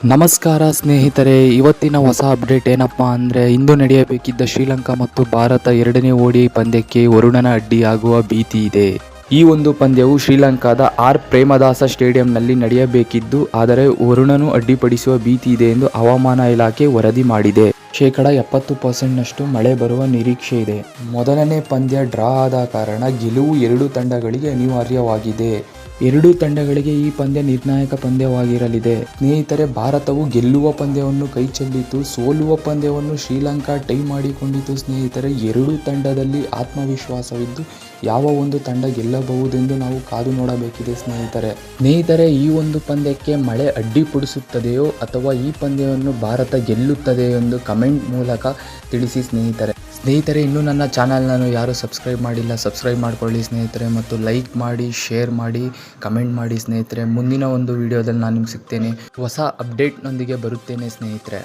ನಮಸ್ಕಾರ ಸ್ನೇಹಿತರೆ, ಇವತ್ತಿನ ಹೊಸ ಅಪ್ಡೇಟ್ ಏನಪ್ಪ ಅಂದರೆ ಇಂದು ನಡೆಯಬೇಕಿದ್ದ ಶ್ರೀಲಂಕಾ ಮತ್ತು ಭಾರತ ಎರಡನೇ ODI ಪಂದ್ಯಕ್ಕೆ ವರುಣನ ಅಡ್ಡಿಯಾಗುವ ಭೀತಿ ಇದೆ. ಈ ಒಂದು ಪಂದ್ಯವು ಶ್ರೀಲಂಕಾದ ಪ್ರೇಮದಾಸ ಸ್ಟೇಡಿಯಂನಲ್ಲಿ ನಡೆಯಬೇಕಿದ್ದು, ಆದರೆ ವರುಣನು ಅಡ್ಡಿಪಡಿಸುವ ಭೀತಿ ಇದೆ ಎಂದು ಹವಾಮಾನ ಇಲಾಖೆ ವರದಿ ಮಾಡಿದೆ. 70% ಮಳೆ ಬರುವ ನಿರೀಕ್ಷೆ ಇದೆ. ಮೊದಲನೇ ಪಂದ್ಯ ಡ್ರಾ ಆದ ಕಾರಣ ಗೆಲುವು ಎರಡೂ ತಂಡಗಳಿಗೆ ಅನಿವಾರ್ಯವಾಗಿದೆ. ಎರಡೂ ತಂಡಗಳಿಗೆ ಈ ಪಂದ್ಯ ನಿರ್ಣಾಯಕ ಪಂದ್ಯವಾಗಿರಲಿದೆ. ಸ್ನೇಹಿತರೆ, ಭಾರತವು ಗೆಲ್ಲುವ ಪಂದ್ಯವನ್ನು ಕೈಚೆಲ್ಲಿತು, ಸೋಲುವ ಪಂದ್ಯವನ್ನು ಶ್ರೀಲಂಕಾ ಟೈ ಮಾಡಿಕೊಂಡಿತು. ಸ್ನೇಹಿತರೆ, ಎರಡೂ ತಂಡದಲ್ಲಿ ಆತ್ಮವಿಶ್ವಾಸವಿದ್ದು ಯಾವ ಒಂದು ತಂಡ ಗೆಲ್ಲಬಹುದೆಂದು ನಾವು ಕಾದು ನೋಡಬೇಕಿದೆ. ಸ್ನೇಹಿತರೆ, ಈ ಒಂದು ಪಂದ್ಯಕ್ಕೆ ಮಳೆ ಅಡ್ಡಿಪಡಿಸುತ್ತದೆಯೋ ಅಥವಾ ಈ ಪಂದ್ಯವನ್ನು ಭಾರತ ಗೆಲ್ಲುತ್ತದೆಯೋ ಎಂದು ಕಮೆಂಟ್ ಮೂಲಕ ತಿಳಿಸಿ ಸ್ನೇಹಿತರೆ. ಇನ್ನೂ ನನ್ನ ಚಾನಲ್ನನ್ನು ಯಾರು ಸಬ್ಸ್ಕ್ರೈಬ್ ಮಾಡಿಲ್ಲ, ಸಬ್ಸ್ಕ್ರೈಬ್ ಮಾಡ್ಕೊಳ್ಳಿ ಸ್ನೇಹಿತರೆ, ಮತ್ತು ಲೈಕ್ ಮಾಡಿ, ಶೇರ್ ಮಾಡಿ, ಕಮೆಂಟ್ ಮಾಡಿ ಸ್ನೇಹಿತರೆ. ಮುಂದಿನ ಒಂದು ವಿಡಿಯೋದಲ್ಲಿ ನಾನು ನಿಮ್ಗೆ ಸಿಗ್ತೇನೆ, ಹೊಸ ಅಪ್ಡೇಟ್ನೊಂದಿಗೆ ಬರುತ್ತೇನೆ ಸ್ನೇಹಿತರೆ.